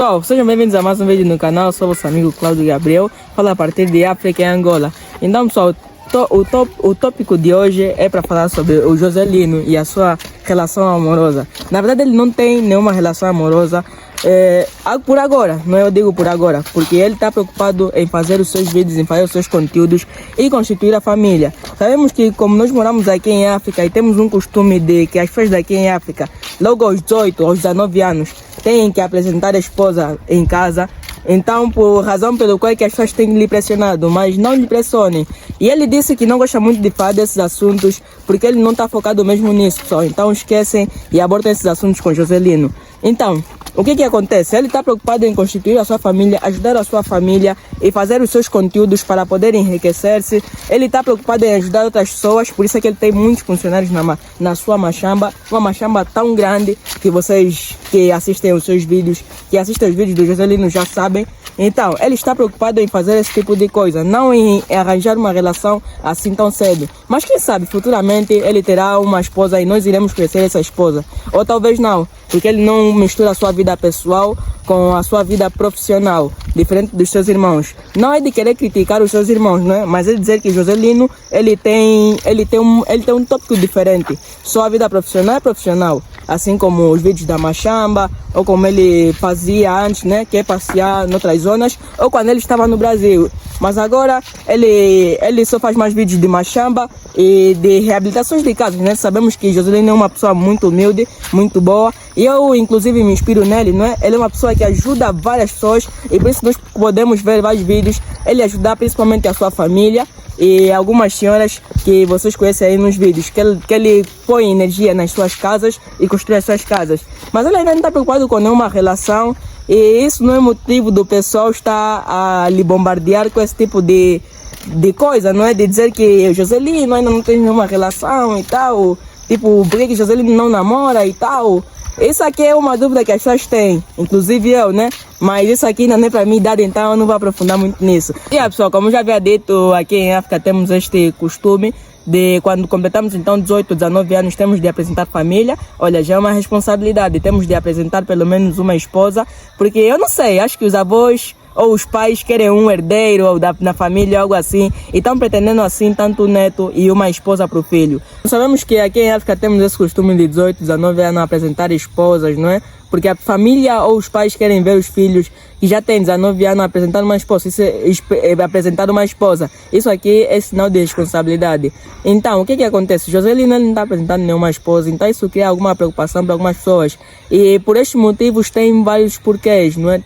Pessoal, sejam bem-vindos a mais um vídeo no canal. Sou vosso amigo Cláudio Gabriel, falo a partir de África e Angola. Então, pessoal, o tópico de hoje é para falar sobre o Joselino e a sua relação amorosa. Na verdade, ele não tem nenhuma relação amorosa por agora, não eu digo por agora, porque ele está preocupado em fazer os seus vídeos, em fazer os seus conteúdos e constituir a família. Sabemos que como nós moramos aqui em África e temos um costume de que as pessoas daqui em África, logo aos 18, aos 19 anos, têm que apresentar a esposa em casa. Então, por razão pelo qual que as pessoas têm lhe pressionado, mas não lhe pressionem. E ele disse que não gosta muito de falar desses assuntos, porque ele não está focado mesmo nisso, pessoal. Então esquecem e abordam esses assuntos com Joselino. Então, o que acontece? Ele está preocupado em constituir a sua família, ajudar a sua família e fazer os seus conteúdos para poder enriquecer-se. Ele está preocupado em ajudar outras pessoas, por isso é que ele tem muitos funcionários na sua machamba. Uma machamba tão grande que vocês que assistem os seus vídeos, que assistem os vídeos do Joselino já sabem. Então, ele está preocupado em fazer esse tipo de coisa, não em arranjar uma relação assim tão cedo. Mas quem sabe, futuramente ele terá uma esposa e nós iremos conhecer essa esposa. Ou talvez não, porque ele não mistura a sua vida pessoal com a sua vida profissional, diferente dos seus irmãos. Não é de querer criticar os seus irmãos, não é? Mas é dizer que Joselino, ele tem um tópico diferente. Sua vida profissional é profissional, assim como os vídeos da machamba, ou como ele fazia antes, né? Que é passear noutras zonas, ou quando ele estava no Brasil. Mas agora ele só faz mais vídeos de machamba e de reabilitações de casos, né? Sabemos que Joselino é uma pessoa muito humilde, muito boa. E eu, inclusive, me inspiro nele, não é? Ele é uma pessoa que ajuda várias pessoas e por isso nós podemos ver vários vídeos. Ele ajudar principalmente a sua família e algumas senhoras que vocês conhecem aí nos vídeos, que ele põe energia nas suas casas e constrói as suas casas. Mas ele ainda não está preocupado com nenhuma relação e isso não é motivo do pessoal estar a lhe bombardear com esse tipo de coisa, não é? De dizer que o Joselino ainda não tem nenhuma relação e tal, tipo, por que Joselino não namora e tal. Isso aqui é uma dúvida que as pessoas têm, inclusive eu, né? Mas isso aqui ainda não é para mim idade, então eu não vou aprofundar muito nisso. E pessoal, como já havia dito, aqui em África temos este costume de quando completamos então 18, 19 anos, temos de apresentar família. Olha, já é uma responsabilidade, temos de apresentar pelo menos uma esposa, porque eu não sei, acho que os avós ou os pais querem um herdeiro ou na família, algo assim, e estão pretendendo assim tanto um neto e uma esposa para o filho. Sabemos que aqui em África temos esse costume de 18, 19 anos apresentar esposas, não é? Porque a família ou os pais querem ver os filhos que já têm 19 anos apresentar uma esposa. Apresentar uma esposa. Isso aqui é sinal de responsabilidade. Então, o que acontece? Joselino não está apresentando nenhuma esposa, então isso cria alguma preocupação para algumas pessoas. E por estes motivos tem vários porquês, não é?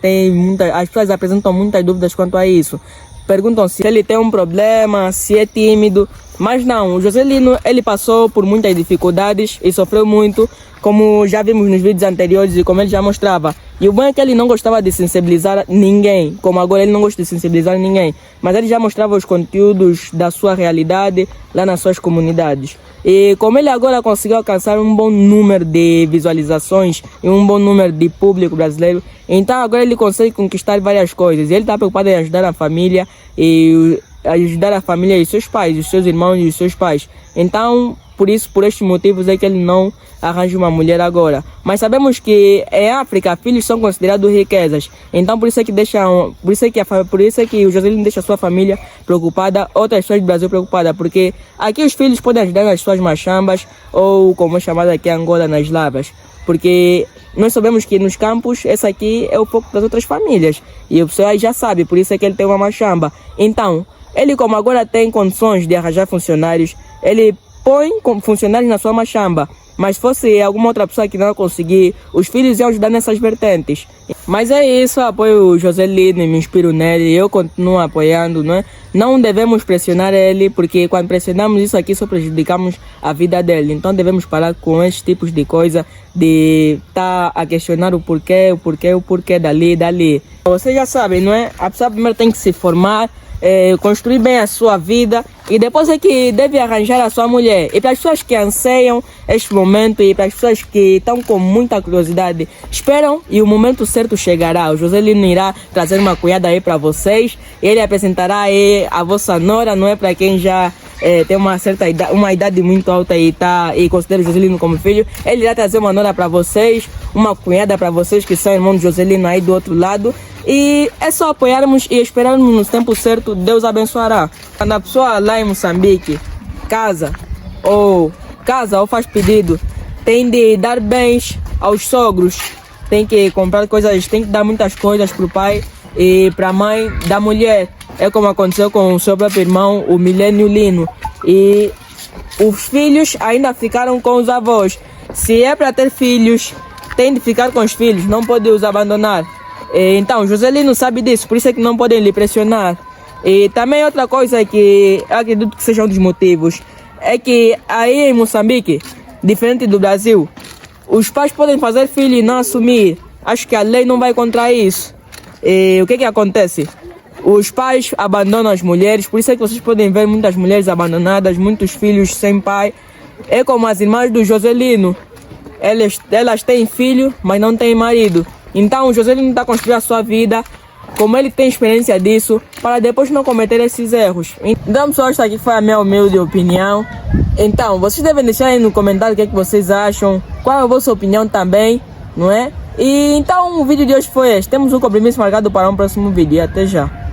As pessoas apresentam muitas dúvidas quanto a isso. Perguntam se ele tem um problema, se é tímido. Mas não, o Joselino, ele passou por muitas dificuldades e sofreu muito, como já vimos nos vídeos anteriores e como ele já mostrava. E o bom é que ele não gostava de sensibilizar ninguém, como agora ele não gosta de sensibilizar ninguém. Mas ele já mostrava os conteúdos da sua realidade lá nas suas comunidades. E como ele agora conseguiu alcançar um bom número de visualizações e um bom número de público brasileiro, então agora ele consegue conquistar várias coisas. E ele está preocupado em ajudar a família e ajudar a família e os seus pais, os seus irmãos e os seus pais. Então, por estes motivos é que ele não arranja uma mulher agora. Mas sabemos que em África filhos são considerados riquezas. Então por isso é que o Joselino deixa a sua família preocupada, outras pessoas do Brasil preocupadas, porque aqui os filhos podem ajudar nas suas machambas ou como é chamado aqui em Angola, nas lavras. Porque nós sabemos que nos campos esse aqui é o foco das outras famílias. E o pessoal já sabe, por isso é que ele tem uma machamba. Então, ele como agora tem condições de arranjar funcionários, ele põe funcionários na sua machamba. Mas se fosse alguma outra pessoa que não conseguir, os filhos iam ajudar nessas vertentes. Mas é isso, eu apoio o Joselino e me inspiro nele, eu continuo apoiando, não é? Não devemos pressionar ele, porque quando pressionamos isso aqui só prejudicamos a vida dele. Então devemos parar com esses tipos de coisa, de estar a questionar o porquê dali. Vocês já sabem, não é? A pessoa primeiro tem que se formar, construir bem a sua vida e depois é que deve arranjar a sua mulher. E para as pessoas que anseiam este momento e para as pessoas que estão com muita curiosidade, esperam e o momento certo chegará. O Joselino irá trazer uma cunhada aí para vocês, ele apresentará aí a vossa nora, não é? Para quem já tem uma certa idade, uma idade muito alta e considera o Joselino como filho, ele irá trazer uma nora para vocês, uma cunhada para vocês que são irmãos de Joselino aí do outro lado. E é só apoiarmos e esperarmos no tempo certo, Deus abençoará. Quando a pessoa lá em Moçambique casa ou faz pedido, tem de dar bens aos sogros, tem que comprar coisas, tem que dar muitas coisas para o pai e para a mãe da mulher. É como aconteceu com o seu próprio irmão, o Milênio Lino. E os filhos ainda ficaram com os avós. Se é para ter filhos, tem de ficar com os filhos, não pode os abandonar. Então, Joselino sabe disso, por isso é que não podem lhe pressionar. E também outra coisa que eu acredito que seja um dos motivos, é que aí em Moçambique, diferente do Brasil, os pais podem fazer filho e não assumir. Acho que a lei não vai contra isso. E o que acontece? Os pais abandonam as mulheres, por isso é que vocês podem ver muitas mulheres abandonadas, muitos filhos sem pai. É como as irmãs do Joselino. Elas têm filho, mas não têm marido. Então o Joselino está construindo a sua vida, como ele tem experiência disso, para depois não cometer esses erros. Então pessoal, esta aqui foi a minha humilde opinião. Então, vocês devem deixar aí no comentário o que é que vocês acham, qual é a vossa opinião também, não é? E então o vídeo de hoje foi este. Temos um compromisso marcado para um próximo vídeo. Até já.